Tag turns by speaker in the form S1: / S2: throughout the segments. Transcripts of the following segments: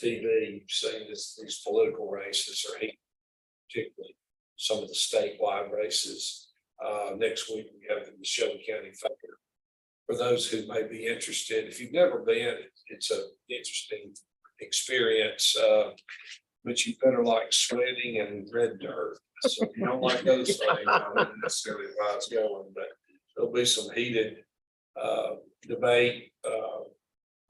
S1: TV, you've seen these political races are heating, particularly some of the statewide races. Next week, we have the Neshoba County Fair. For those who may be interested, if you've never been, it's an interesting experience, but you better like sweating and red dirt. So if you don't like those things, I wouldn't necessarily advise going, but there'll be some heated debate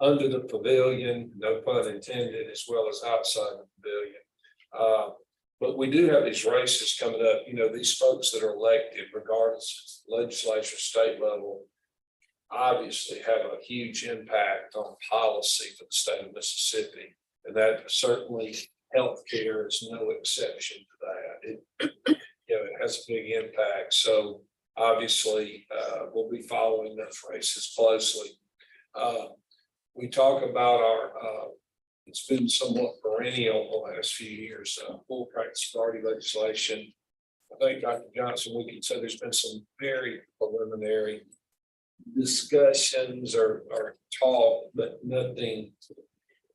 S1: under the pavilion, no pun intended, as well as outside the pavilion. But we do have these races coming up. You know, these folks that are elected, regardless of legislature, state level, obviously have a huge impact on policy for the state of Mississippi. And that certainly healthcare is no exception to that. It has a big impact. So obviously, we'll be following those races closely. We talk about our, it's been somewhat perennial the last few years, full practice party legislation. I think Dr. Johnson, we can say there's been some very preliminary discussions or talk, but nothing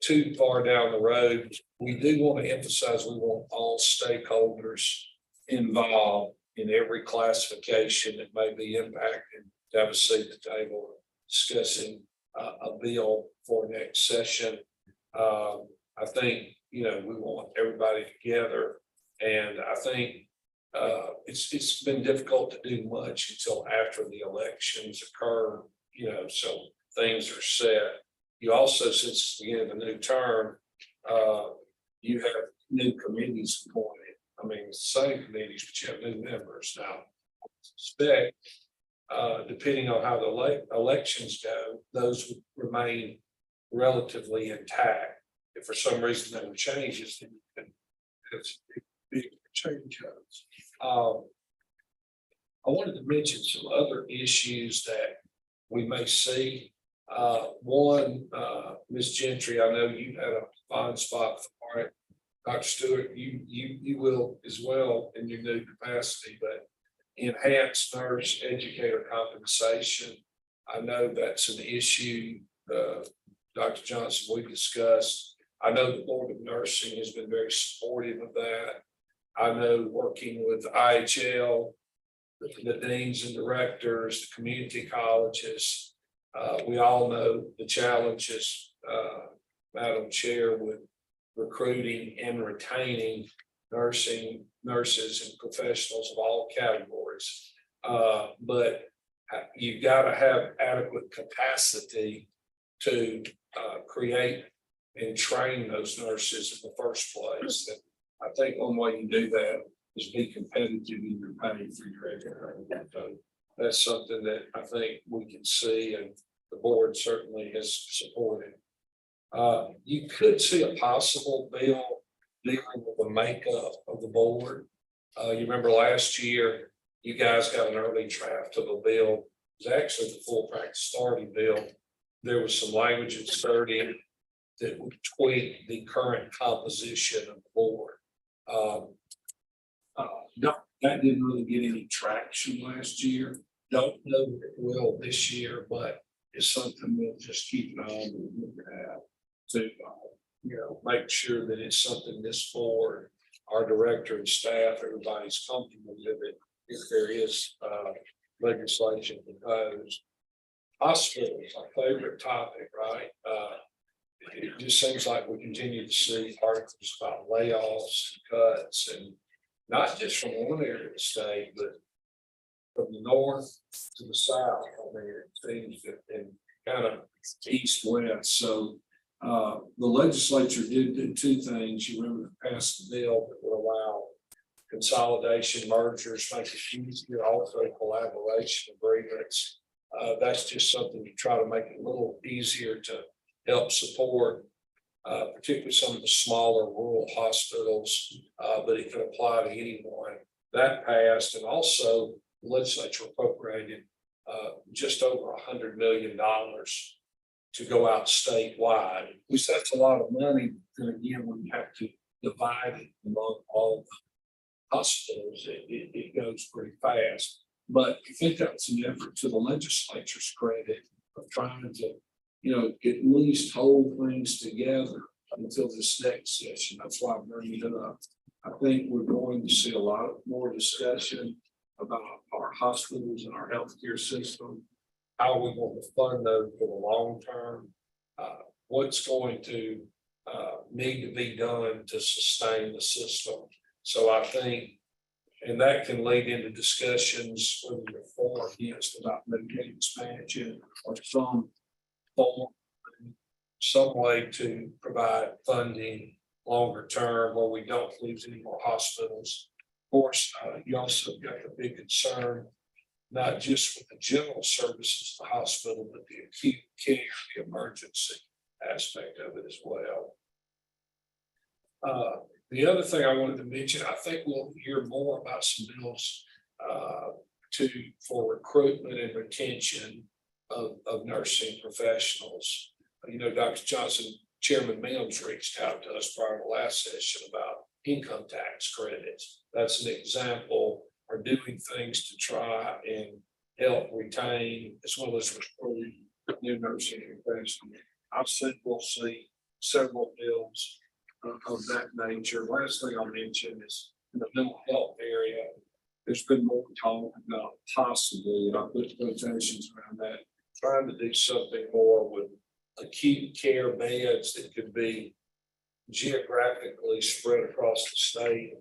S1: too far down the road. We do want to emphasize we want all stakeholders involved in every classification that may be impacted to have a seat at the table discussing a bill for next session. I think, we want everybody together, and I think it's been difficult to do much until after the elections occur, so things are set. You also, since it's the beginning of the new term, you have new committees appointed. I mean, same committees, but you have new members now. I suspect, depending on how the elections go, those would remain relatively intact. If for some reason there were changes, then you can have some big changes. I wanted to mention some other issues that we may see. One, Ms. Gentry, I know you had a fine spot for it. Dr. Stewart, you will as well in your new capacity, but enhanced nurse educator compensation. I know that's an issue, Dr. Johnson, we discussed. I know the Board of Nursing has been very supportive of that. I know working with IHL, the deans and directors, the community colleges, we all know the challenges, Madam Chair, with recruiting and retaining nurses and professionals of all categories. But you've got to have adequate capacity to create and train those nurses in the first place. And I think one way you do that is be competitive in your pay for your education. So that's something that I think we can see, and the board certainly has supported. You could see a possible bill dealing with the makeup of the board. You remember last year, you guys got an early draft of a bill. It was actually the full practice starting bill. There was some language inserted that would tweak the current composition of the board. No, that didn't really get any traction last year. Don't know that it will this year, but it's something we'll just keep an eye on and look at to make sure that it's something this board, our director and staff, everybody's comfortable with it if there is legislation proposed. Hospitals, our favorite topic, right? It just seems like we continue to see articles about layoffs, cuts, and not just from one area of the state, but from the north to the south. I mean, it seems that in kind of east-west. So the legislature did do two things. You remember to pass the bill that would allow consolidation, mergers, make it easier, also collaboration agreements. That's just something to try to make it a little easier to help support, particularly some of the smaller rural hospitals, but it can apply to anyone. That passed, and also the legislature appropriated just over $100 million to go out statewide. We said it's a lot of money, and again, when you have to divide it among all the hospitals, it goes pretty fast. But I think that's an effort to the legislature's credit of trying to, at least hold things together until this next session. That's why I'm bringing it up. I think we're going to see a lot more discussion about our hospitals and our healthcare system, how we want to fund those for the long term, what's going to need to be done to sustain the system. So I think, and that can lead into discussions whether you're for or against about Medicaid expansion or some form, some way to provide funding longer term where we don't lose any more hospitals. Of course, you also got the big concern, not just with the general services of the hospital, but the acute care, the emergency aspect of it as well. The other thing I wanted to mention, I think we'll hear more about some bills for recruitment and retention of nursing professionals. You know, Dr. Johnson, Chairman Mims reached out to us prior to last session about income tax credits. That's an example, or doing things to try and help retain as well as recruit new nursing professionals. I've said we'll see several bills of that nature. Last thing I'll mention is in the mental health area, there's been more talk about possibly, and I put quotations around that, trying to do something more with acute care beds that could be geographically spread across the state,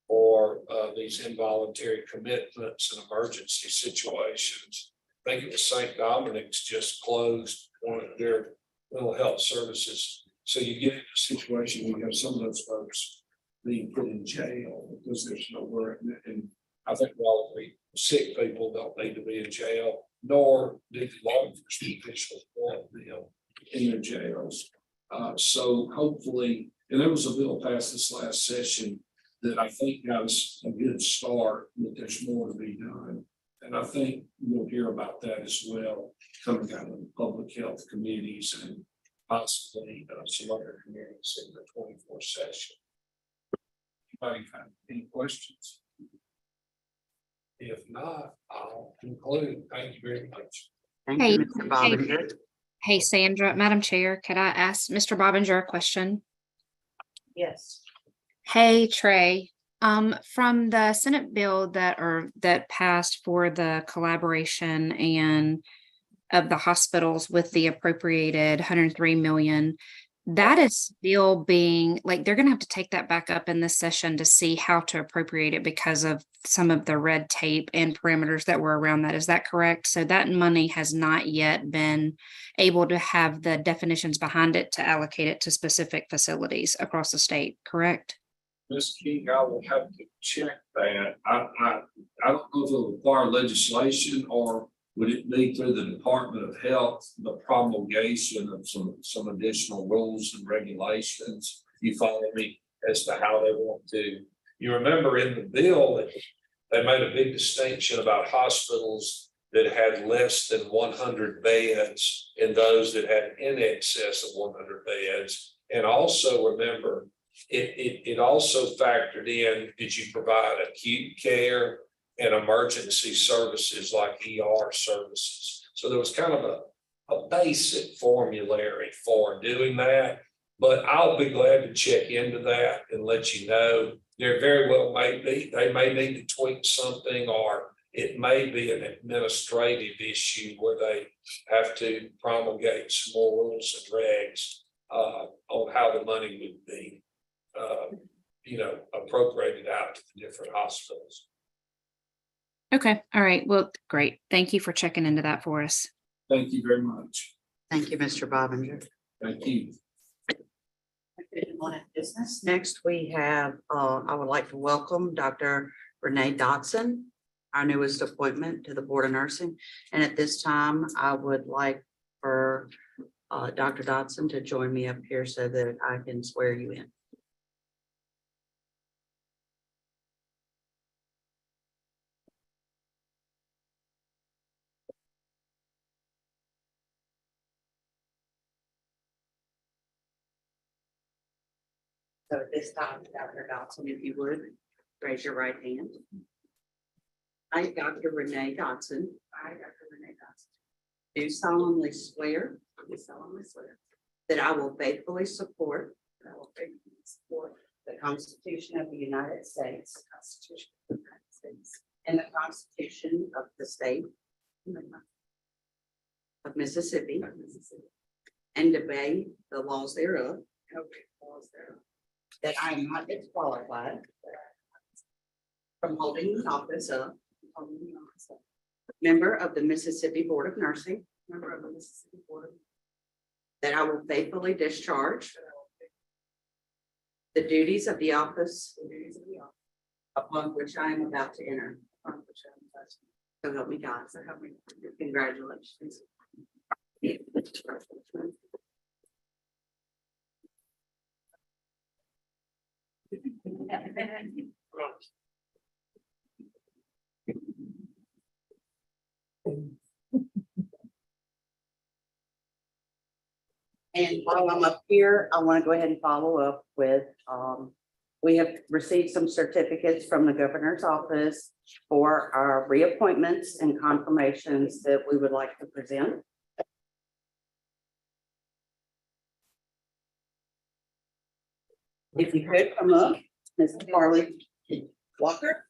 S1: or these involuntary commitments and emergency situations. I think it was St. Dominic's just closed one of their mental health services. So you get into a situation where you have some of those folks being put in jail because there's nowhere. And I think all the sick people don't need to be in jail, nor do the law enforcement officials want them in their jails. So hopefully, and there was a bill passed this last session that I think got us a good start, but there's more to be done. And I think we'll hear about that as well, coming out of the public health committees and possibly some other committees in the 24 session. Anybody have any questions? If not, I'll conclude. Thank you very much.
S2: Thank you, Mr. Bobinger.
S3: Hey, Sandra, Madam Chair, could I ask Mr. Bobinger a question?
S2: Yes.
S3: Hey, Trey, from the Senate bill that passed for the collaboration and of the hospitals with the appropriated 103 million, that is still being, like, they're going to have to take that back up in this session to see how to appropriate it because of some of the red tape and parameters that were around that. Is that correct? So that money has not yet been able to have the definitions behind it to allocate it to specific facilities across the state, correct?
S1: Ms. King, I will have to check that. I don't know if it'll require legislation or would it be through the Department of Health, the promulgation of some additional rules and regulations? You follow me as to how they want to. You remember in the bill that they made a big distinction about hospitals that had less than 100 beds and those that had in excess of 100 beds. And also remember, it also factored in, did you provide acute care and emergency services like ER services? So there was kind of a basic formulary for doing that, but I'll be glad to check into that and let you know. There very well may be, they may need to tweak something, or it may be an administrative issue where they have to promulgate some more rules and regs on how the money would be appropriated out to the different hospitals.
S3: Okay. All right. Well, great. Thank you for checking into that for us.
S1: Thank you very much.
S2: Thank you, Mr. Bobinger.
S1: Thank you.
S2: Business. Next, we have, I would like to welcome Dr. Renee Dotson, our newest appointment to the Board of Nursing. And at this time, I would like for Dr. Dotson to join me up here so that I can swear you in. So at this time, Dr. Dotson, if you would, raise your right hand. I, Dr. Renee Dotson. I, Dr. Renee Dotson. Do solemnly swear. That I will faithfully support. that I will faithfully support the Constitution of the United States. The Constitution of the United States. And the Constitution of the State of Mississippi. And obey the laws thereof. That I am not disqualified from holding the office of member of the Mississippi Board of Nursing. That I will faithfully discharge the duties of the office upon which I am about to enter. So help me God. So help me. Congratulations. And while I'm up here, I want to go ahead and follow up with, we have received some certificates from the governor's office for our reappointments and confirmations that we would like to present. If you could come up, Mr. Farley Walker.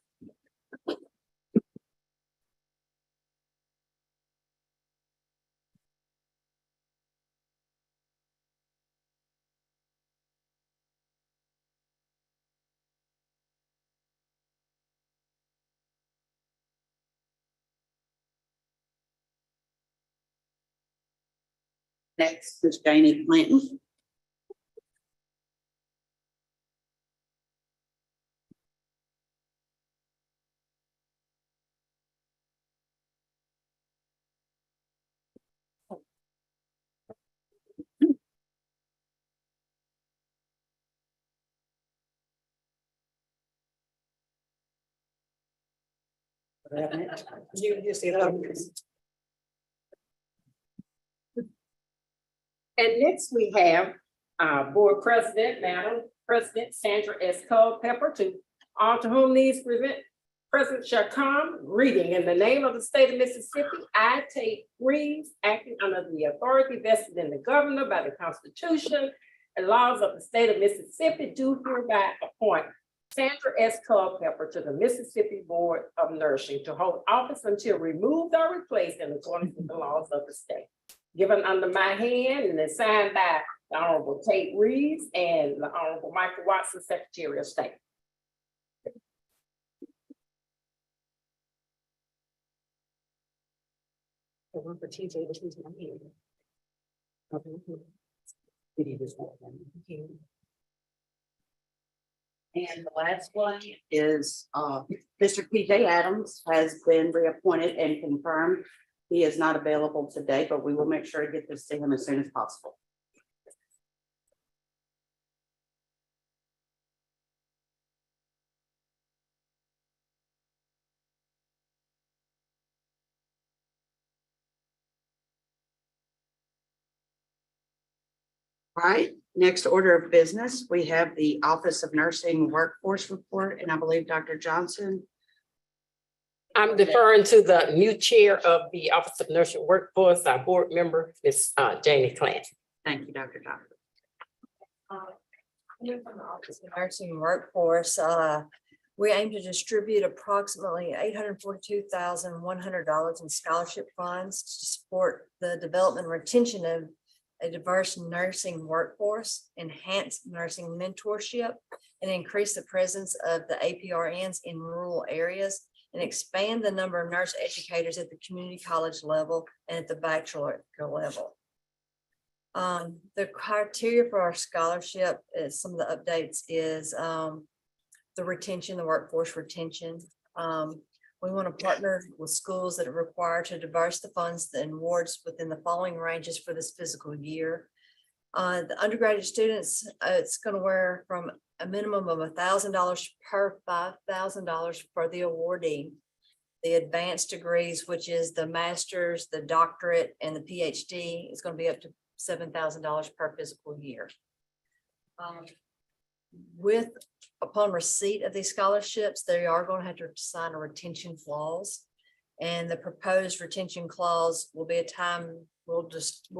S2: Next is Janie Clinton.
S4: You see that. And next we have Board President, Madam President Sandra S. Culpepper, to whom these present shall come, reading in the name of the state of Mississippi, I, Tate Reeves, acting under the authority vested in the governor by the Constitution and laws of the state of Mississippi, do hereby appoint Sandra S. Culpepper to the Mississippi Board of Nursing to hold office until removed or replaced in accordance with the laws of the state. Given under my hand and is signed by the Honorable Tate Reeves and the Honorable Michael Watson, Secretary of State. The one for TJ, which is my hand.
S2: And the last one is Mr. PJ Adams has been reappointed and confirmed. He is not available today, but we will make sure to get this to him as soon as possible. All right, next order of business, we have the Office of Nursing Workforce Report, and I believe Dr. Johnson.
S4: I'm deferring to the new chair of the Office of Nursing Workforce, our board member, Ms. Janie Clancy.
S2: Thank you, Dr. Johnson.
S5: From the Office of Nursing Workforce, we aim to distribute approximately $842,100 in scholarship funds to support the development and retention of a diverse nursing workforce, enhance nursing mentorship, and increase the presence of the APRNs in rural areas, and expand the number of nurse educators at the community college level and at the bachelor level. The criteria for our scholarship is some of the updates is the retention, the workforce retention. We want to partner with schools that are required to diverse the funds and awards within the following ranges for this fiscal year. The undergraduate students, it's going to wear from a minimum of $1,000 per $5,000 for the awardee. The advanced degrees, which is the master's, the doctorate, and the PhD, is going to be up to $7,000 per fiscal year. Upon receipt of these scholarships, they are going to have to sign a retention clause. And the proposed retention clause will be a time, we'll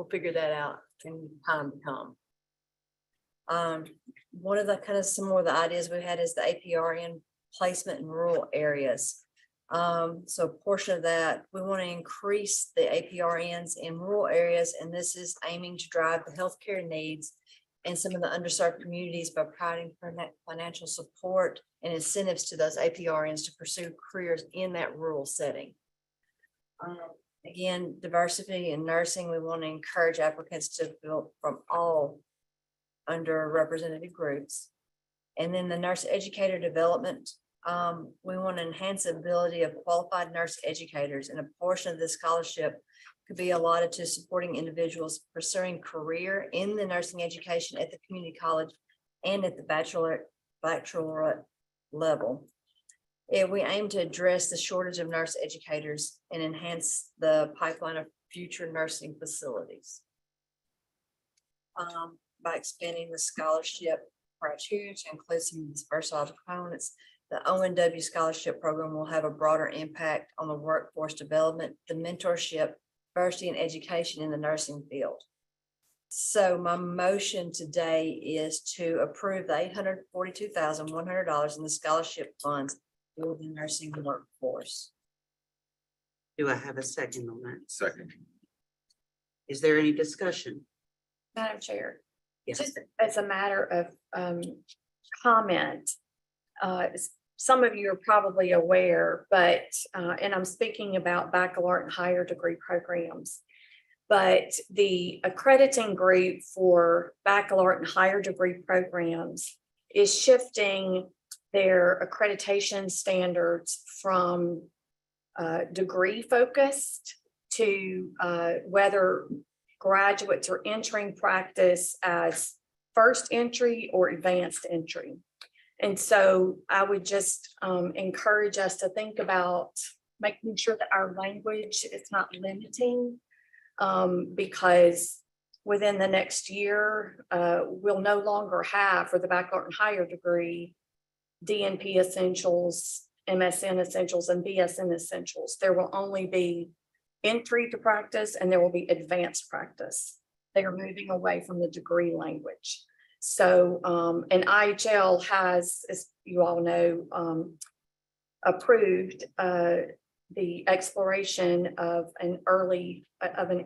S5: figure that out in time to come. One of the kind of some more of the ideas we had is the APRN placement in rural areas. So a portion of that, we want to increase the APRNs in rural areas, and this is aiming to drive the healthcare needs and some of the underserved communities by providing financial support and incentives to those APRNs to pursue careers in that rural setting. Again, diversity in nursing, we want to encourage applicants to fill from all underrepresented groups. And then the nurse educator development, we want to enhance the ability of qualified nurse educators, and a portion of this scholarship could be allotted to supporting individuals pursuing career in the nursing education at the community college and at the bachelorette level. We aim to address the shortage of nurse educators and enhance the pipeline of future nursing facilities. By expanding the scholarship criteria to include some of these versatile components, the ONW scholarship program will have a broader impact on the workforce development, the mentorship, diversity, and education in the nursing field. So my motion today is to approve the $842,100 in the scholarship funds for the nursing workforce.
S2: Do I have a second on that?
S6: Second.
S2: Is there any discussion?
S7: Madam Chair,
S2: Yes.
S7: just as a matter of comment, some of you are probably aware, but, and I'm speaking about baccalaureate and higher degree programs, but the accrediting group for baccalaureate and higher degree programs is shifting their accreditation standards from degree focused to whether graduates are entering practice as first entry or advanced entry. And so I would just encourage us to think about making sure that our language is not limiting, because within the next year, we'll no longer have for the baccalaureate and higher degree, DNP essentials, MSN essentials, and BSN essentials. There will only be entry to practice and there will be advanced practice. They are moving away from the degree language. So, and IHL has, as you all know, approved the exploration of an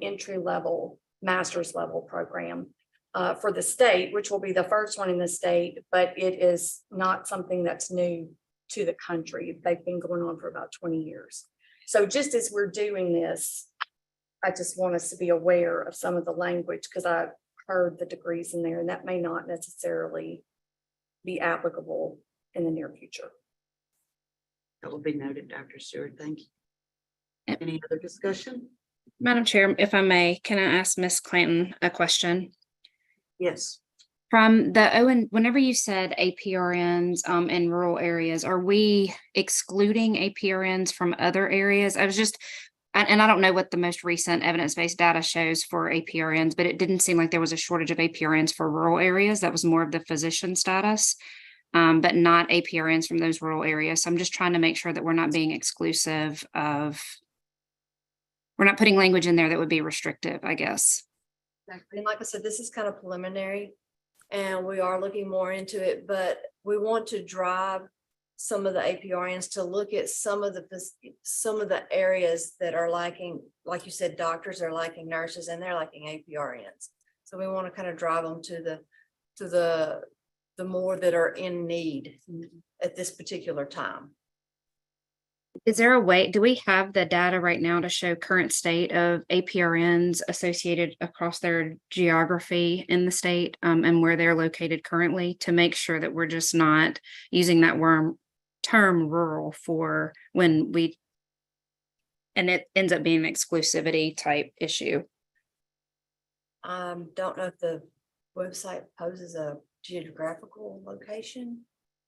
S7: entry level, master's level program for the state, which will be the first one in the state, but it is not something that's new to the country. They've been going on for about 20 years. So just as we're doing this, I just want us to be aware of some of the language, because I heard the degrees in there, and that may not necessarily be applicable in the near future.
S2: That will be noted, Dr. Stewart. Thank you. Any other discussion?
S3: Madam Chair, if I may, can I ask Ms. Clanton a question?
S2: Yes.
S3: From the whenever you said APRNs in rural areas, are we excluding APRNs from other areas? I was just, and I don't know what the most recent evidence-based data shows for APRNs, but it didn't seem like there was a shortage of APRNs for rural areas. That was more of the physician status, but not APRNs from those rural areas. So I'm just trying to make sure that we're not being exclusive of, we're not putting language in there that would be restrictive, I guess.
S5: And like I said, this is kind of preliminary and we are looking more into it, but we want to drive some of the APRNs to look at some of the areas that are lacking, like you said, doctors are lacking nurses and they're lacking APRNs. So we want to kind of drive them to the more that are in need at this particular time.
S3: Is there a way, do we have the data right now to show current state of APRNs associated across their geography in the state and where they're located currently, to make sure that we're just not using that term rural for when and it ends up being an exclusivity type issue?
S5: Don't know if the website poses a geographical location.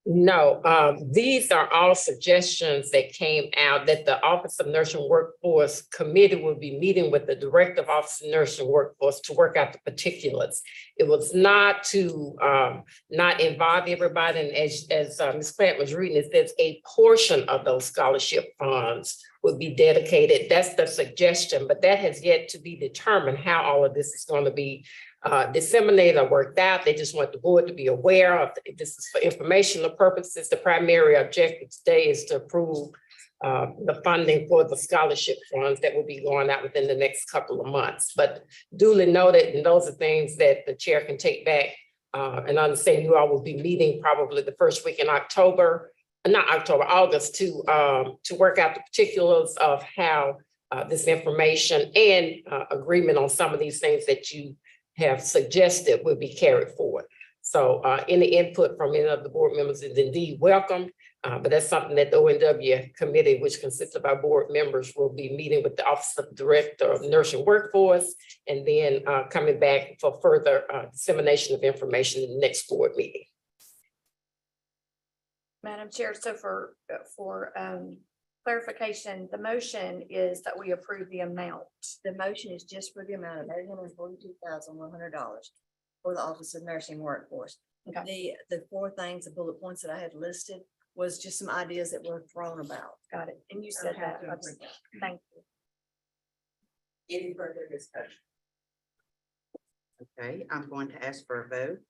S4: No, these are all suggestions that came out that the Office of Nursing Workforce Committee will be meeting with the Director of Office of Nursing Workforce to work out the particulars. It was not to not involve everybody, and as Ms. Plant was reading, it says a portion of those scholarship funds would be dedicated. That's the suggestion, but that has yet to be determined how all of this is going to be disseminated or worked out. They just want the board to be aware of, this is for informational purposes. The primary objective today is to approve the funding for the scholarship funds that will be going out within the next couple of months. But duly noted, and those are things that the chair can take back. And I understand you all will be meeting probably the first week in August to work out the particulars of how this information and agreement on some of these things that you have suggested will be carried forward. So any input from any of the board members is indeed welcome. But that's something that the ONW committee, which consists of our board members, will be meeting with the Office of Director of Nursing Workforce, and then coming back for further dissemination of information in the next board meeting.
S7: Madam Chair, so for clarification, the motion is that we approve the amount.
S5: The motion is just for the amount of $842,100 for the Office of Nursing Workforce.
S7: Okay.
S5: The four things, the bullet points that I had listed was just some ideas that were thrown about.
S7: Got it. And you said
S5: Okay.
S7: that. Thank you.
S2: Any further discussion? Okay, I'm going to ask for a vote.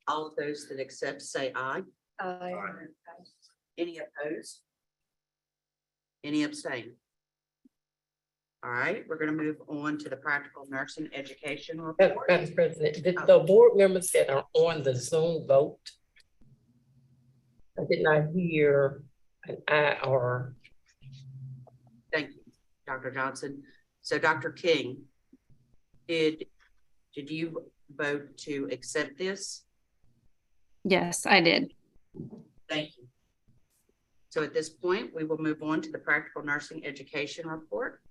S2: All of those that accept, say aye. Any opposed? Any abstain? All right, we're gonna move on to the practical nursing education report.
S4: Madam President, did the board members that are on the Zoom vote? I did not hear an aye or.
S2: Thank you, Dr. Johnson. So Dr. King, did you vote to accept this?
S3: Yes, I did.
S2: Thank you. So at this point, we will move on to the practical nursing education report.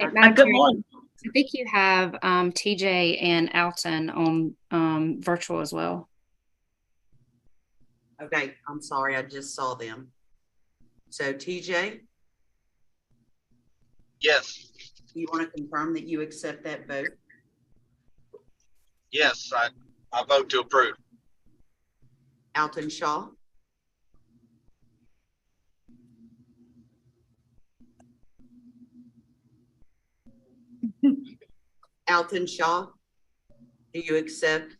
S3: Madam
S6: Good
S3: Chair,
S6: morning.
S3: I think you have TJ and Alton on virtual as well.
S2: Okay, I'm sorry, I just saw them. So TJ,
S8: Yes,
S2: you want to confirm that you accept that vote?
S8: yes, I vote to approve.
S2: Alton Shaw? Alton Shaw, do you accept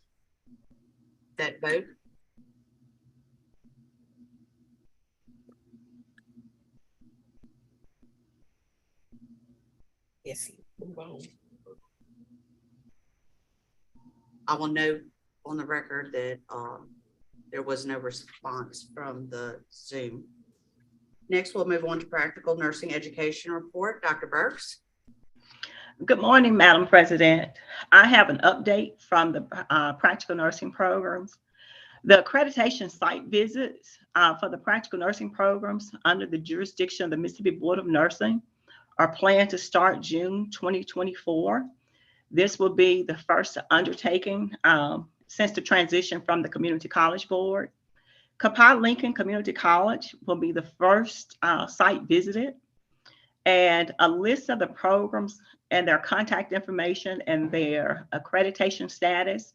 S2: that vote?
S4: Yes, move on.
S2: I will note on the record that there was no response from the Zoom. Next, we'll move on to practical nursing education report. Dr. Burks.
S6: Good morning, Madam President. I have an update from the practical nursing programs. The accreditation site visits for the practical nursing programs under the jurisdiction of the Mississippi Board of Nursing are planned to start June 2024. This will be the first undertaking since the transition from the Community College Board. Copiah Lincoln Community College will be the first site visited, and a list of the programs and their contact information and their accreditation status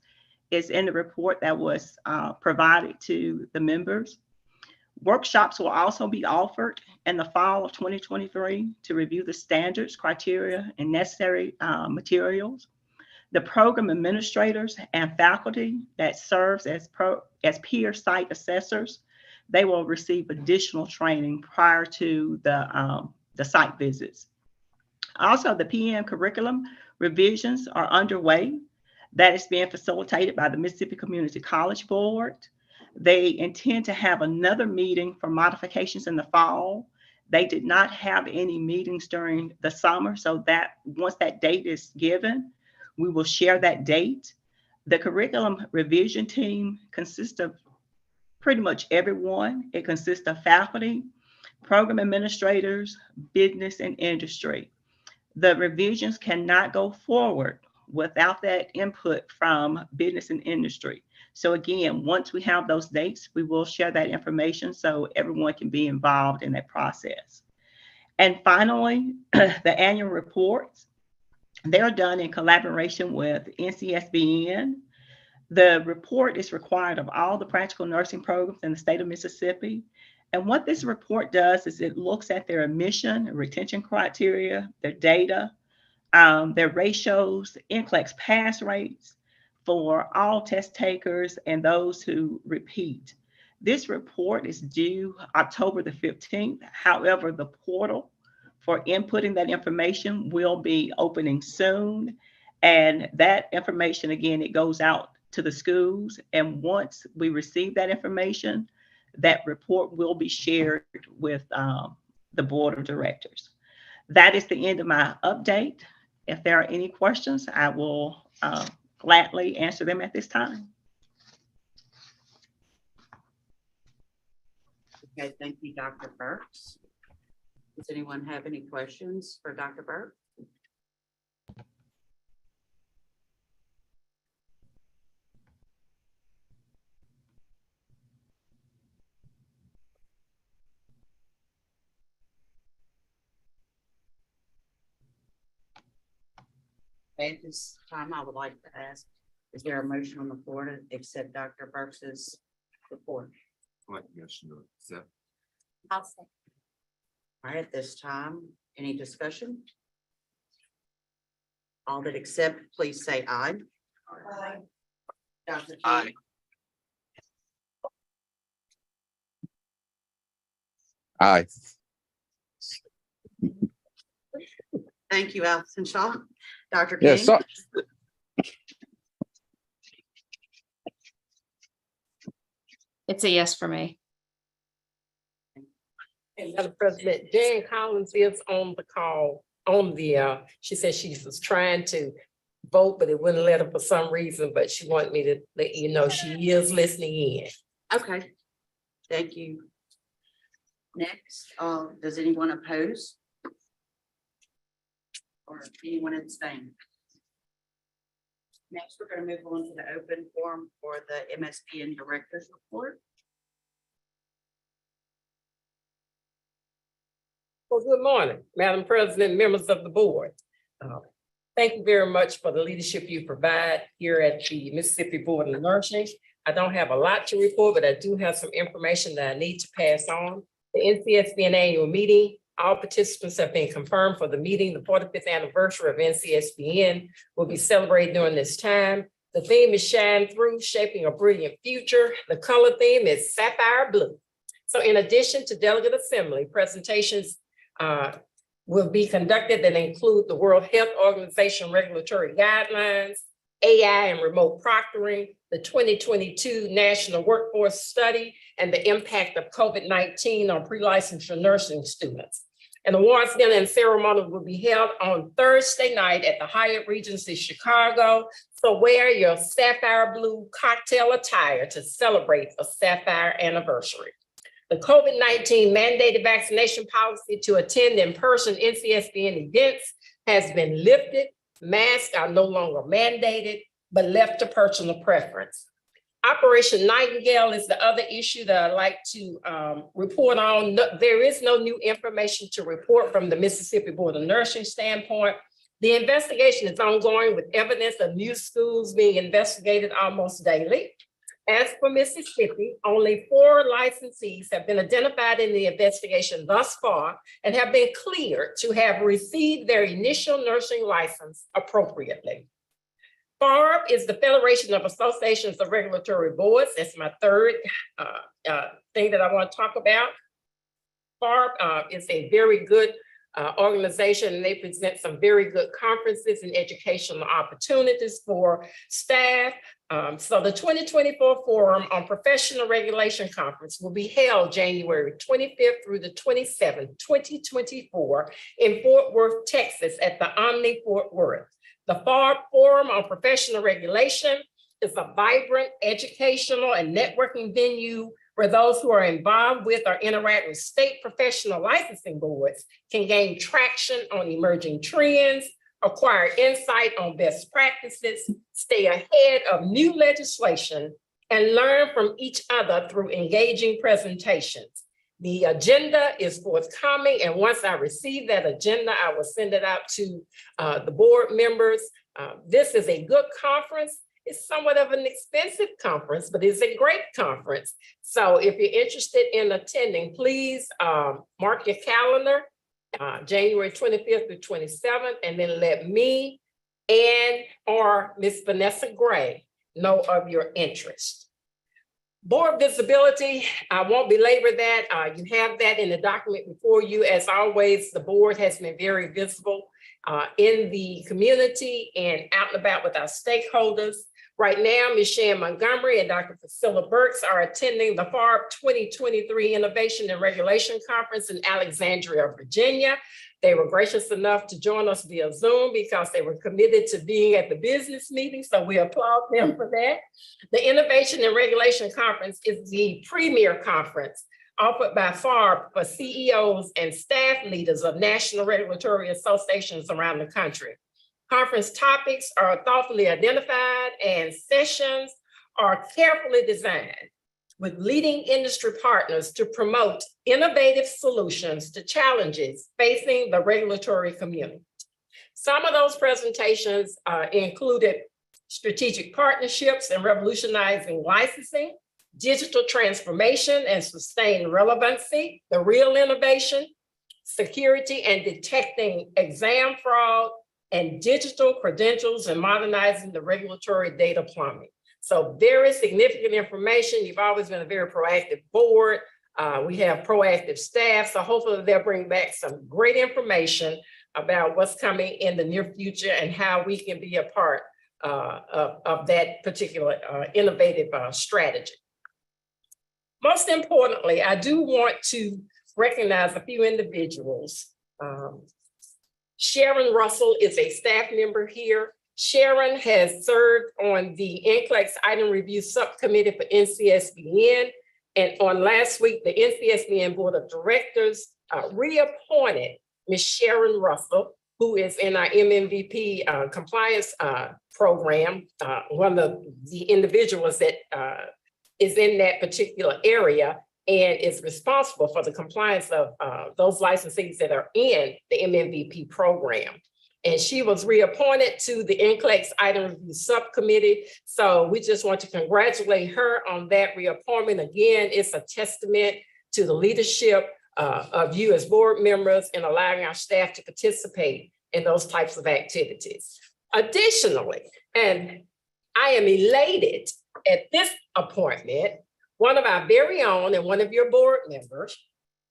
S6: is in the report that was provided to the members. Workshops will also be offered in the fall of 2023 to review the standards, criteria, and necessary materials. The program administrators and faculty that serves as peer site assessors, they will receive additional training prior to the site visits. Also, the PM curriculum revisions are underway. That is being facilitated by the Mississippi Community College Board. They intend to have another meeting for modifications in the fall. They did not have any meetings during the summer, so that once that date is given, we will share that date. The curriculum revision team consists of pretty much everyone. It consists of faculty, program administrators, business, and industry. The revisions cannot go forward without that input from business and industry. So again, once we have those dates, we will share that information so everyone can be involved in that process. And finally, the annual reports, they're done in collaboration with NCSBN. The report is required of all the practical nursing programs in the state of Mississippi. And what this report does is it looks at their admission and retention criteria, their data, their ratios, NCLEX pass rates for all test takers and those who repeat. This report is due October the 15th. However, the portal for inputting that information will be opening soon. And that information, again, it goes out to the schools. And once we receive that information, that report will be shared with the board of directors. That is the end of my update. If there are any questions, I will gladly answer them at this time.
S2: Okay, thank you, Dr. Burks. Does anyone have any questions for Dr. Burke? At this time, I would like to ask, is there a motion on the floor to accept Dr. Burks's report?
S7: I'll say.
S2: All right, at this time, any discussion? All that accept, please say aye.
S7: Aye.
S2: Dr. King?
S8: Aye.
S9: Aye.
S2: Thank you, Allison Shaw. Dr. King?
S9: Yes, so,
S3: It's a yes for me.
S4: And Madam President, Jan Collins is on the call, she said she was trying to vote, but it wouldn't let her for some reason, but she wanted me to let you know she is listening in.
S2: Okay, thank you. Next, does anyone oppose? Or anyone abstain? Next, we're going to move on to the open forum for the MSBN Director's Report.
S4: Well, good morning, Madam President, members of the board. Thank you very much for the leadership you provide here at the Mississippi Board of Nursing. I don't have a lot to report, but I do have some information that I need to pass on. The NCSBN annual meeting, all participants have been confirmed for the meeting. The 45th anniversary of NCSBN will be celebrated during this time. The theme is Shine Through, Shaping a Brilliant Future. The color theme is Sapphire Blue. So in addition to delegate assembly, presentations will be conducted that include the World Health Organization regulatory guidelines, AI and remote proctoring, the 2022 National Workforce Study, and the impact of COVID-19 on pre-licensure nursing students. An awards dinner and ceremony will be held on Thursday night at the Hyatt Regency Chicago. So wear your sapphire blue cocktail attire to celebrate a sapphire anniversary. The COVID-19 mandated vaccination policy to attend in-person NCSBN events has been lifted. Masks are no longer mandated, but left to personal preference. Operation Nightingale is the other issue that I'd like to report on. There is no new information to report from the Mississippi Board of Nursing standpoint. The investigation is ongoing with evidence of new schools being investigated almost daily. As for Mississippi, only 4 licensees have been identified in the investigation thus far and have been cleared to have received their initial nursing license appropriately. FARB is the Federation of Associations of Regulatory Boards. That's my third thing that I want to talk about. FARB is a very good organization, and they present some very good conferences and educational opportunities for staff. So the 2024 Forum on Professional Regulation Conference will be held January 25th through the 27th, 2024 in Fort Worth, Texas at the Omni Fort Worth. The FARB Forum on Professional Regulation is a vibrant educational and networking venue where those who are involved with or interact with state professional licensing boards can gain traction on emerging trends, acquire insight on best practices, stay ahead of new legislation, and learn from each other through engaging presentations. The agenda is forthcoming, and once I receive that agenda, I will send it out to the board members. This is a good conference. It's somewhat of an expensive conference, but it's a great conference. So if you're interested in attending, please mark your calendar. January 25th through 27th, and then let me and or Miss Vanessa Gray know of your interest. Board visibility, I won't belabor that. You have that in the document before you. As always, the board has been very visible in the community and out and about with our stakeholders. Right now, Ms. Shan Montgomery and Dr. Priscilla Burks are attending the FARB 2023 Innovation and Regulation Conference in Alexandria, Virginia. They were gracious enough to join us via Zoom because they were committed to being at the business meeting, so we applaud them for that. The Innovation and Regulation Conference is the premier conference offered by FARB for CEOs and staff leaders of national regulatory associations around the country. Conference topics are thoughtfully identified and sessions are carefully designed with leading industry partners to promote innovative solutions to challenges facing the regulatory community. Some of those presentations included strategic partnerships and revolutionizing licensing, digital transformation and sustained relevancy, the real innovation, security and detecting exam fraud, and digital credentials and modernizing the regulatory data plumbing. So very significant information. You've always been a very proactive board. We have proactive staff, so hopefully they'll bring back some great information about what's coming in the near future and how we can be a part of that particular innovative strategy. Most importantly, I do want to recognize a few individuals. Sharon Russell is a staff member here. Sharon has served on the NCLEX Item Review Subcommittee for NCSBN. And on last week, the NCSBN Board of Directors reappointed Ms. Sharon Russell, who is in our MMVP compliance program, one of the individuals that is in that particular area and is responsible for the compliance of those licensees that are in the MMVP program. And she was reappointed to the NCLEX Item Review Subcommittee. So we just want to congratulate her on that reappointment. Again, it's a testament to the leadership of you as board members and allowing our staff to participate in those types of activities. Additionally, and I am elated at this appointment, one of our very own and one of your board members,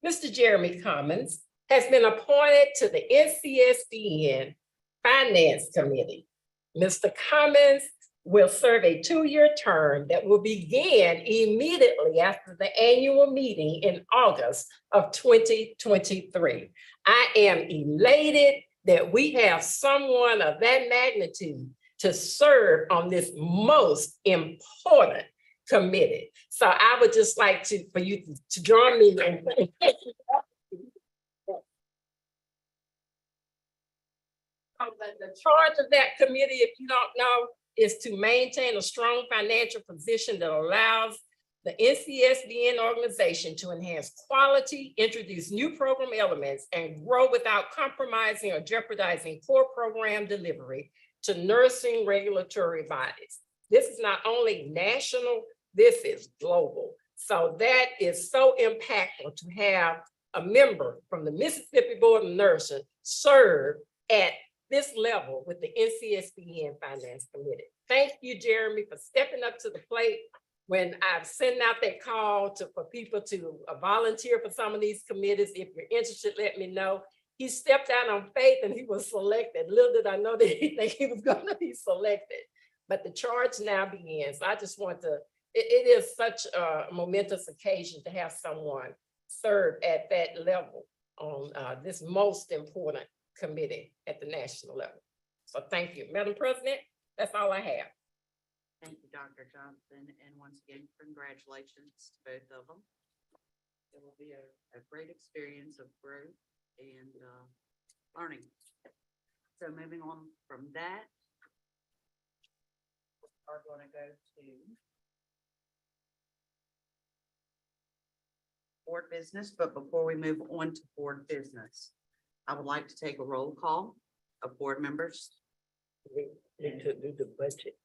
S4: Mr. Jeremy Commons, has been appointed to the NCSBN Finance Committee. Mr. Commons will serve a 2-year term that will begin immediately after the annual meeting in August of 2023. I am elated that we have someone of that magnitude to serve on this most important committee. So I would just like for you to join me in the charge of that committee, if you don't know, is to maintain a strong financial position that allows the NCSBN organization to enhance quality, introduce new program elements, and grow without compromising or jeopardizing core program delivery to nursing regulatory bodies. This is not only national, this is global. So that is so impactful to have a member from the Mississippi Board of Nursing serve at this level with the NCSBN Finance Committee. Thank you, Jeremy, for stepping up to the plate when I've sent out that call for people to volunteer for some of these committees. If you're interested, let me know. He stepped out on faith and he was selected. Little did I know that he was going to be selected. But the charge now begins. I just want to, it is such a momentous occasion to have someone serve at that level on this most important committee at the national level. So thank you, Madam President. That's all I have.
S2: Thank you, Dr. Johnson, and once again, congratulations to both of them. It will be a great experience of growth and learning. So moving on from that, are going to go to board business, but before we move on to board business, I would like to take a roll call of board members.
S4: We need to do the budget.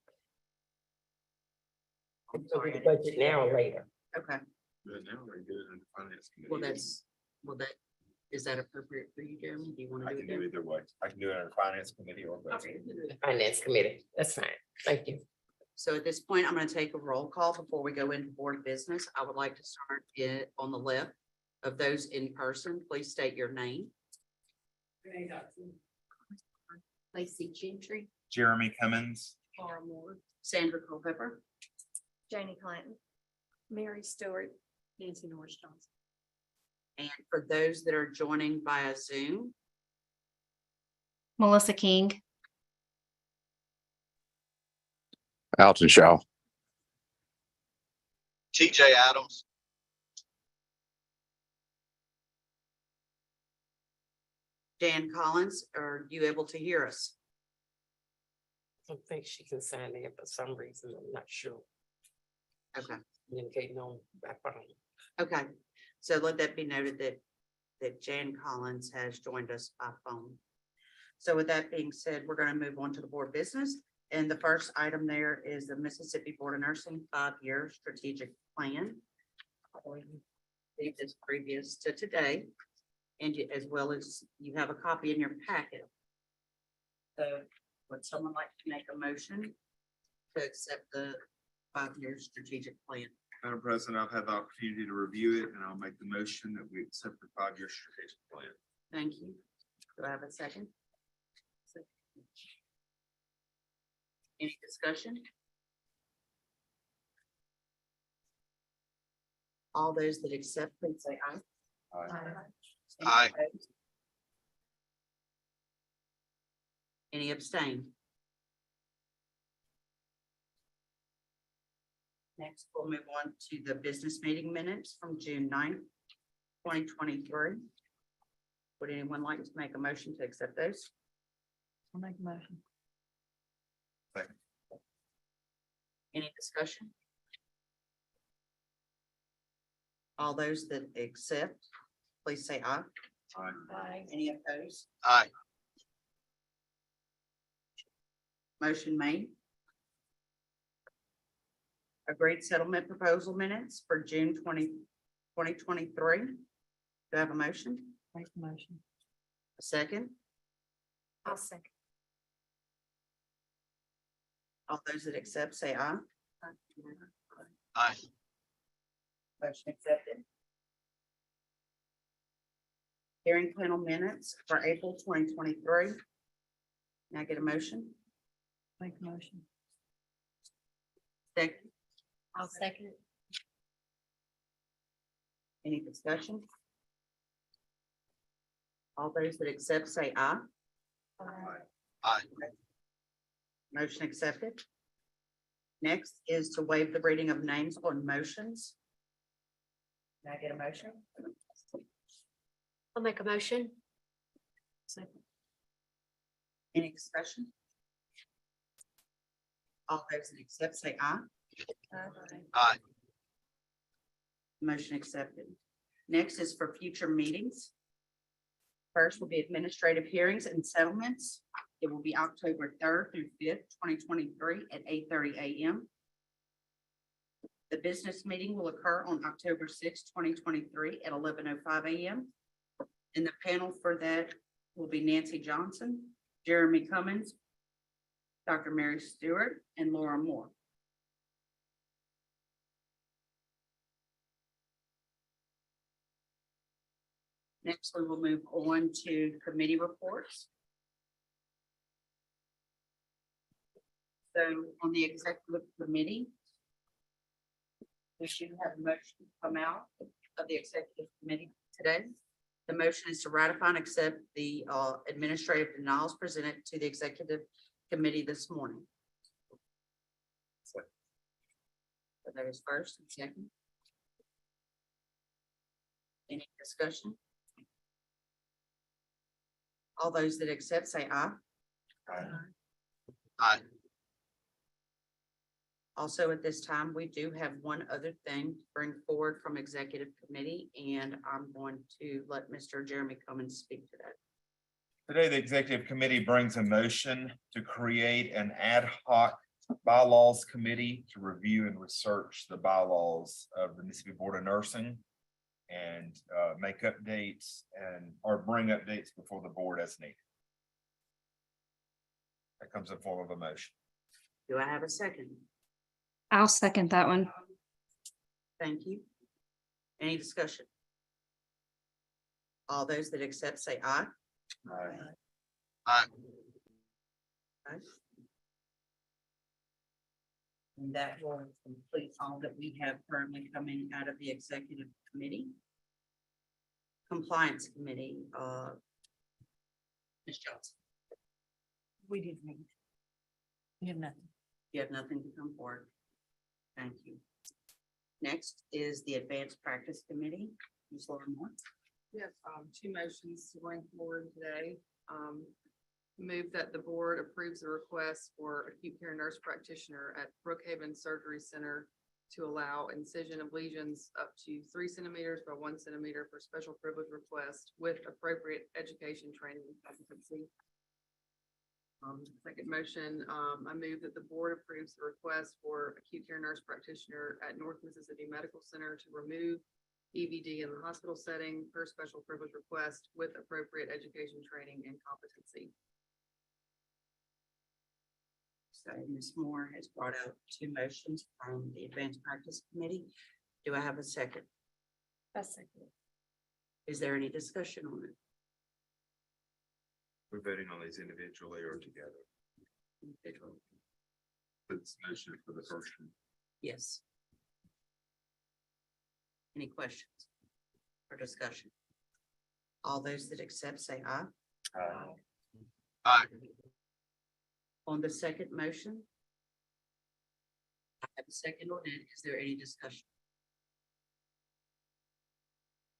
S2: I'm
S4: So
S2: sorry,
S4: do
S2: I
S4: the
S2: didn't
S4: budget
S2: see that
S4: now or
S2: here.
S4: later.
S2: Okay,
S8: But now we're good in the finance committee.
S2: well, that Is that appropriate for you, Jeremy? Do you want
S9: I
S2: to do
S9: can
S2: it
S9: do
S2: then?
S9: either way. I can do it in a finance committee or both.
S4: Finance Committee, that's fine, thank you.
S2: So at this point, I'm going to take a roll call before we go into board business. I would like to start it on the left of those in person. Please state your name.
S3: Lacey Gentry.
S9: Jeremy Cummins.
S2: Laura Moore. Sandra Culpepper.
S5: Janie Clanton.
S7: Mary Stewart.
S3: Nancy Norris Johnson.
S2: And for those that are joining via Zoom,
S3: Melissa King.
S10: Alton Shaw.
S8: TJ Adams.
S2: Jan Collins, are you able to hear us?
S4: I don't think she can sign in for some reason, I'm not sure,
S2: Okay,
S4: communicating on by phone.
S2: okay. So let that be noted that Jan Collins has joined us by phone. So with that being said, we're going to move on to the board business. And the first item there is the Mississippi Board of Nursing 5-year strategic plan. It is previous to today, and as well as you have a copy in your packet. So would someone like to make a motion to accept the 5-year strategic plan?
S9: Madam President, I've had the opportunity to review it and I'll make the motion that we accept the 5-year strategic plan.
S2: Thank you. Do I have a second? Any discussion? All those that accept, please say aye. Any
S8: Aye.
S2: opposed? Any abstain? Next, we'll move on to the business meeting minutes from June 9th, 2023. Would anyone like to make a motion to accept those?
S5: I'll make a motion.
S2: Any discussion? All those that accept, please say aye.
S5: Aye.
S2: Any opposed?
S8: Aye.
S2: Motion made. Agreed settlement proposal minutes for June 2023. Do I have a motion?
S5: Make the motion.
S2: A second?
S7: I'll second.
S2: All those that accept, say aye.
S8: Aye.
S2: Motion accepted. Hearing panel minutes for April 2023. Can I get a motion?
S5: Make a motion.
S2: Second,
S5: I'll second it.
S2: any discussion? All those that accept, say aye.
S8: Aye.
S2: Motion accepted. Next is to waive the reading of names on motions. Can I get a motion?
S7: I'll make a motion.
S2: Any discussion? All those that accept, say aye.
S8: Aye.
S2: Motion accepted. Next is for future meetings. First will be administrative hearings and settlements. It will be October 3rd through 5th, 2023 at 8:30 a.m. The business meeting will occur on October 6th, 2023 at 11:05 a.m. And the panel for that will be Nancy Johnson, Jeremy Cummins, Dr. Mary Stewart, and Laura Moore. Next, we will move on to committee reports. So on the executive committee, we should have a motion come out of the executive committee today. The motion is to ratify and accept the administrative denials presented to the executive committee this morning. So that is first and second. Any discussion? All those that accept, say aye.
S8: Aye.
S2: Also, at this time, we do have one other thing to bring forward from executive committee, and I'm going to let Mr. Jeremy Cummins speak to that.
S9: Today, the executive committee brings a motion to create an ad hoc bylaws committee to review and research the bylaws of the Mississippi Board of Nursing. and make updates or bring updates before the board as needed. That comes in form of a motion.
S2: Do I have a second?
S3: I'll second that one.
S2: Thank you. Any discussion? All those that accept say aye.
S8: Aye.
S2: Aye. And that will complete all that we have currently coming out of the executive committee. Compliance committee, Ms. Johnson.
S5: We didn't meet. We have nothing.
S2: You have nothing to come forward. Thank you. Next is the advanced practice committee. Ms. Laura Moore.
S11: Yes, two motions to bring forward today. Move that the board approves the request for acute care nurse practitioner at Brookhaven Surgery Center to allow incision of lesions up to 3 centimeters by 1 centimeter for special privilege request with appropriate education, training, and competency. Second motion, I move that the board approves the request for acute care nurse practitioner at North Mississippi Medical Center to remove EVD in the hospital setting per special privilege request with appropriate education, training, and competency.
S2: So Ms. Moore has brought out two motions from the advanced practice committee. Do I have a second?
S7: A second.
S2: Is there any discussion on it?
S9: We're voting on these individually or together. It's motion for the first one.
S2: Yes. Any questions or discussion? All those that accept say aye.
S8: Aye.
S2: On the second motion? I have a second on it. Is there any discussion?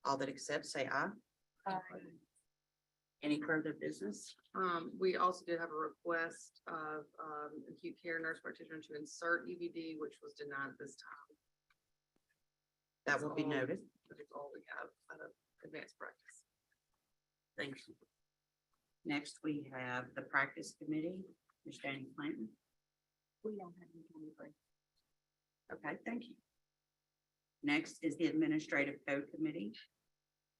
S2: All that accept say aye. Any further business?
S11: We also did have a request of acute care nurse practitioner to insert EVD, which was denied this time.
S2: That will be noted.
S11: That is all we have out of advanced practice.
S2: Thank you. Next, we have the practice committee, Ms. Jane Clanton. We don't have any. Okay, thank you. Next is the administrative code committee,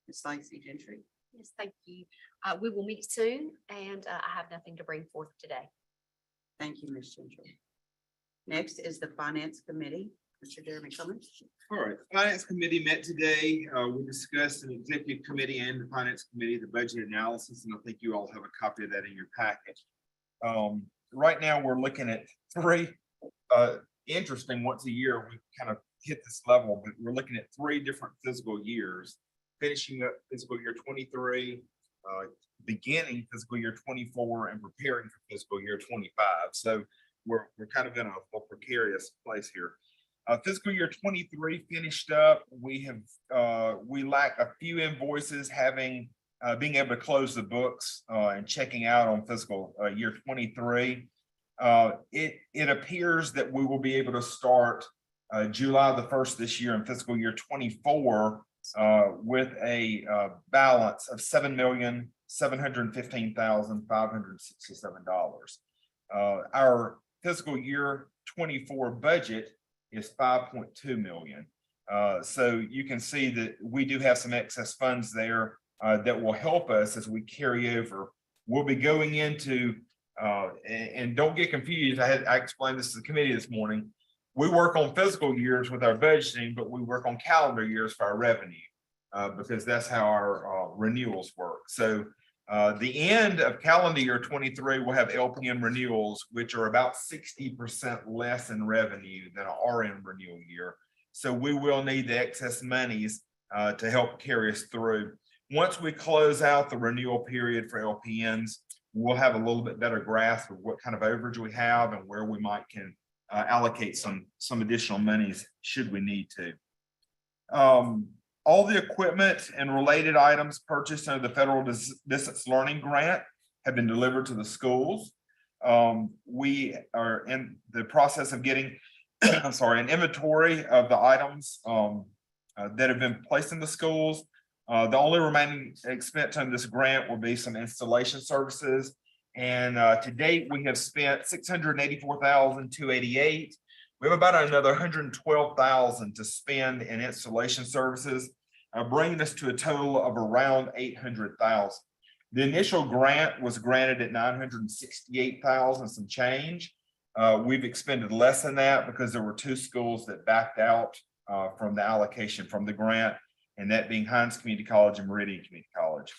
S2: Ms. Lacey Gentry.
S12: Yes, thank you. We will meet soon, and I have nothing to bring forth today.
S2: Thank you, Ms. Gentry. Next is the finance committee, Mr. Jeremy Cummings.
S9: All right, the Finance Committee met today. We discussed in the Executive Committee and the Finance Committee, the budget analysis, and I think you all have a copy of that in your packet. Right now, we're looking at three, interesting, once a year, we kind of hit this level, but we're looking at 3 different fiscal years, finishing up fiscal year 23, beginning fiscal year 24, and preparing for fiscal year 25. So we're kind of in a precarious place here. Fiscal year 23 finished up. We lack a few invoices being able to close the books and checking out on fiscal year 23. It appears that we will be able to start July the 1st this year in fiscal year 24 with a balance of $7,715,567. Our fiscal year 24 budget is $5.2 million. So you can see that we do have some excess funds there that will help us as we carry over. We'll be going into, and don't get confused, I explained this to the committee this morning. We work on fiscal years with our budgeting, but we work on calendar years for our revenue because that's how our renewals work. So the end of calendar year 23 will have LPN renewals, which are about 60% less in revenue than an RN renewal year. So we will need the excess monies to help carry us through. Once we close out the renewal period for LPNs, we'll have a little bit better grasp of what kind of overage we have and where we can allocate some additional monies should we need to. All the equipment and related items purchased under the Federal Distance Learning Grant have been delivered to the schools. We are in the process of getting, an inventory of the items that have been placed in the schools. The only remaining expense on this grant will be some installation services. And to date, we have spent $684,288. We have about another $112,000 to spend in installation services. bringing us to a total of around 800,000. The initial grant was granted at 968,000 some change. We've expended less than that because there were two schools that backed out from the allocation from the grant, and that being Hines Community College and Meridian Community College.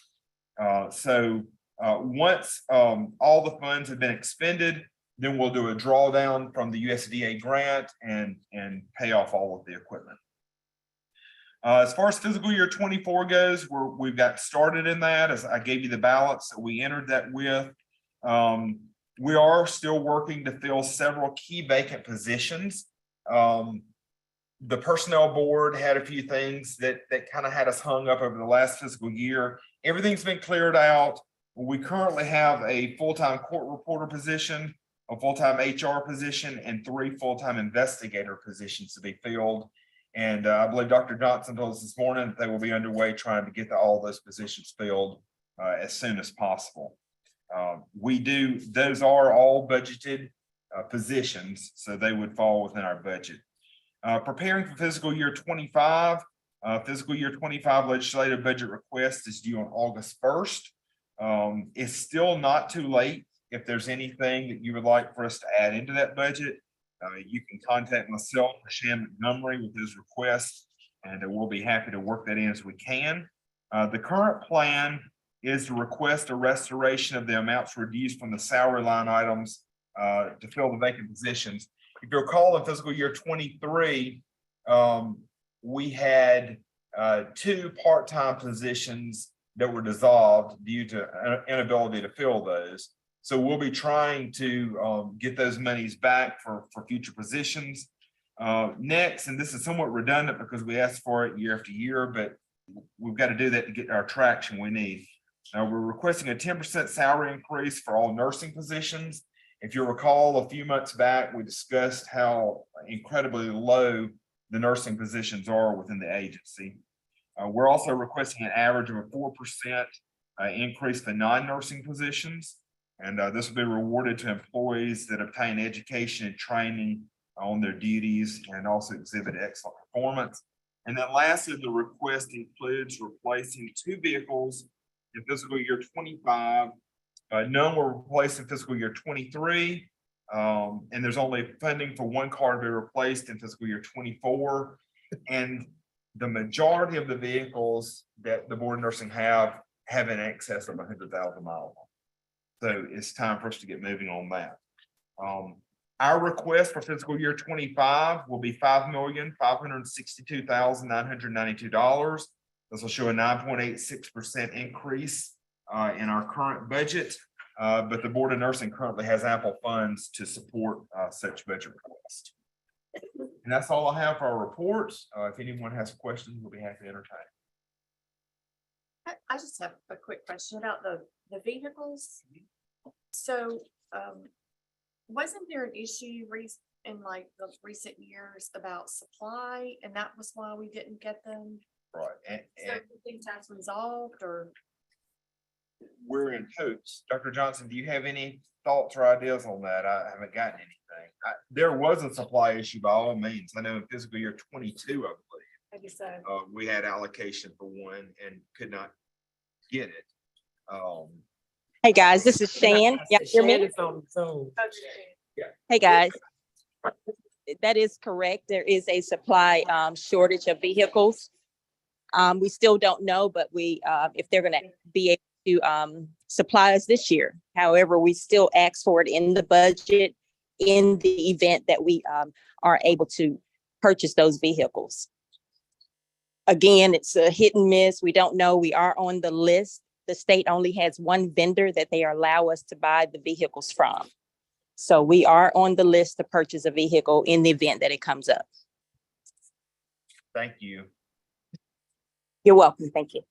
S9: Once all the funds have been expended, then we'll do a drawdown from the USDA grant and pay off all of the equipment. As far as fiscal year 24 goes, we've got started in that, as I gave you the balance that we entered that with. We are still working to fill several key vacant positions. The personnel board had a few things that kind of had us hung up over the last fiscal year. Everything's been cleared out. We currently have a full-time court reporter position, a full-time HR position, and 3 full-time investigator positions to be filled. And I believe Dr. Johnson told us this morning that they will be underway trying to get all those positions filled as soon as possible. Those are all budgeted positions, so they would fall within our budget. Preparing for fiscal year 25, fiscal year 25 legislative budget request is due on August 1st. It's still not too late. If there's anything that you would like for us to add into that budget, you can contact myself or Shan Montgomery with those requests, and we'll be happy to work that in as we can. The current plan is to request a restoration of the amounts reduced from the salary line items to fill the vacant positions. If you recall, in fiscal year 23, we had 2 part-time positions that were dissolved due to inability to fill those. So we'll be trying to get those monies back for future positions. Next, and this is somewhat redundant because we asked for it year after year, but we've got to do that to get our traction we need. We're requesting a 10% salary increase for all nursing positions. If you recall, a few months back, we discussed how incredibly low the nursing positions are within the agency. We're also requesting an average of a 4% increase for non-nursing positions. And this will be rewarded to employees that obtain education and training on their duties and also exhibit excellent performance. And then lastly, the request includes replacing 2 vehicles in fiscal year 25. None were replaced in fiscal year 23. And there's only funding for 1 car to be replaced in fiscal year 24. And the majority of the vehicles that the Board of Nursing have in excess of 100,000 miles. So it's time for us to get moving on that. Our request for fiscal year 25 will be $5,562,992. This will show a 9.86% increase in our current budget, but the Board of Nursing currently has ample funds to support such budget request. And that's all I have for our reports. If anyone has questions, we'll be happy to entertain.
S7: I just have a quick question about the vehicles. So, wasn't there an issue in like the recent years about supply, and that was why we didn't get them?
S9: Right.
S7: So you think that's resolved, or?
S9: We're in hopes. Dr. Johnson, do you have any thoughts or ideas on that? I haven't gotten anything. There was a supply issue by all means. I know in fiscal year 22, I believe.
S7: Maybe so.
S9: We had allocation for one and could not get it.
S13: Hey guys, this is Shan. Y'all hear me? Hey guys. That is correct. There is a supply shortage of vehicles. We still don't know, but if they're going to be able to supply us this year. However, we still ask for it in the budget in the event that we are able to purchase those vehicles. Again, it's a hit and miss. We don't know. We are on the list. The state only has 1 vendor that they allow us to buy the vehicles from. So we are on the list to purchase a vehicle in the event that it comes up.
S9: Thank you.
S13: You're welcome. Thank you.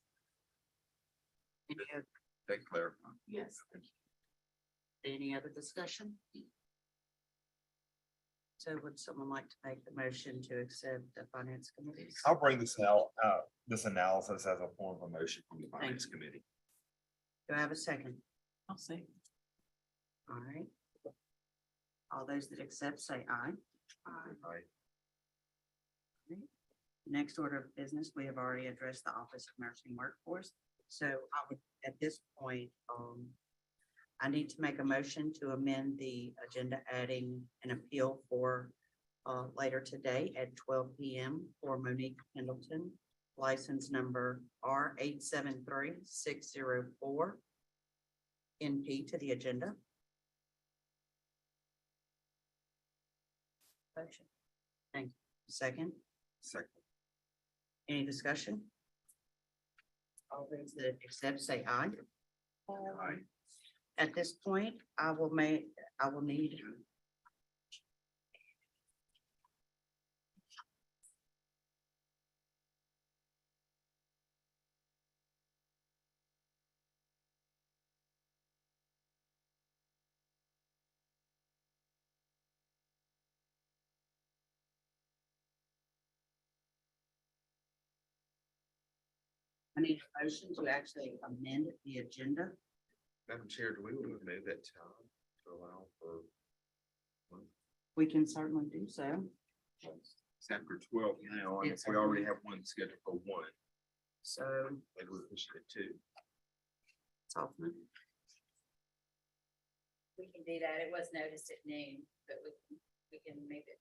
S9: Thank you.
S2: Yes. Any other discussion? So would someone like to make the motion to accept the finance committee?
S9: I'll bring this out, this analysis as a form of a motion from the finance committee.
S2: Do I have a second? I'll say. All right. All those that accept say aye.
S9: Aye.
S2: Next order of business, we have already addressed the Office of Nursing Workforce. So I would, at this point, I need to make a motion to amend the agenda, adding an appeal for later today at 12 p.m. for Monique Pendleton, license number R 873-604 NP to the agenda. Motion. Thank you. Second,
S8: Second.
S2: any discussion? All those that accept, say aye.
S8: Aye.
S2: At this point, I will need I need a motion to actually amend the agenda.
S8: Madam Chair, do we want to move that time to allow for?
S2: We can certainly do so.
S8: It's after 12 now, and if we already have one scheduled for 1,
S2: So,
S8: maybe we'll push it to 2.
S2: Hoffman,
S12: We can do that. It was noticed at noon, but we can move it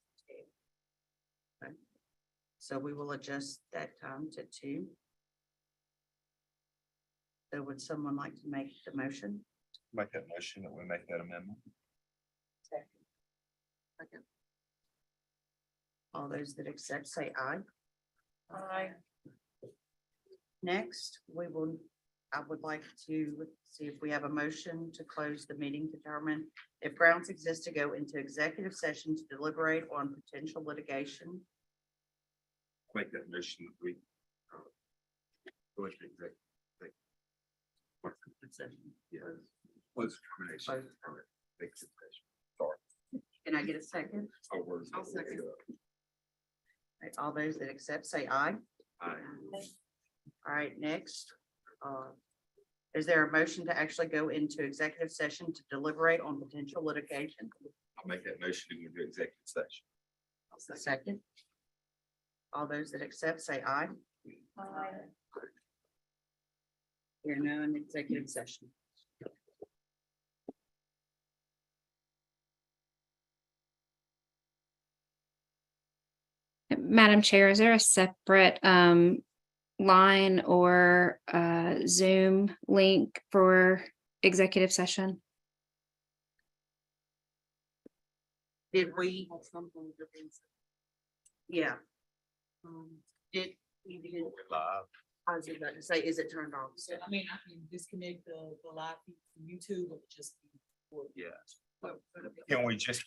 S12: to.
S2: so we will adjust that time to 2. So would someone like to make the motion?
S9: Make that motion that we make that amendment.
S11: Second.
S2: All those that accept, say aye.
S7: Aye.
S2: Next, I would like to see if we have a motion to close the meeting to determine if grounds exist to go into executive session to deliberate on potential litigation.
S8: Make that motion that we go into executive. Yes. Was termination. Executive session. Sorry.
S2: Can I get a second?
S11: I'll second.
S2: Right, all those that accept, say aye.
S8: Aye.
S2: All right, next, is there a motion to actually go into executive session to deliberate on potential litigation?
S8: I'll make that motion to go into executive session.
S2: Second. All those that accept, say aye. We're now in executive session.
S3: Madam Chair, is there a separate line or Zoom link for executive session?
S2: Did we,
S11: Something different.
S2: yeah,
S11: Um,
S2: did, you did,
S8: Live.
S2: I was about to say, is it turned off?
S14: I mean, I can disconnect the live feed from YouTube or just.
S8: Yeah.
S11: but-
S9: Can we just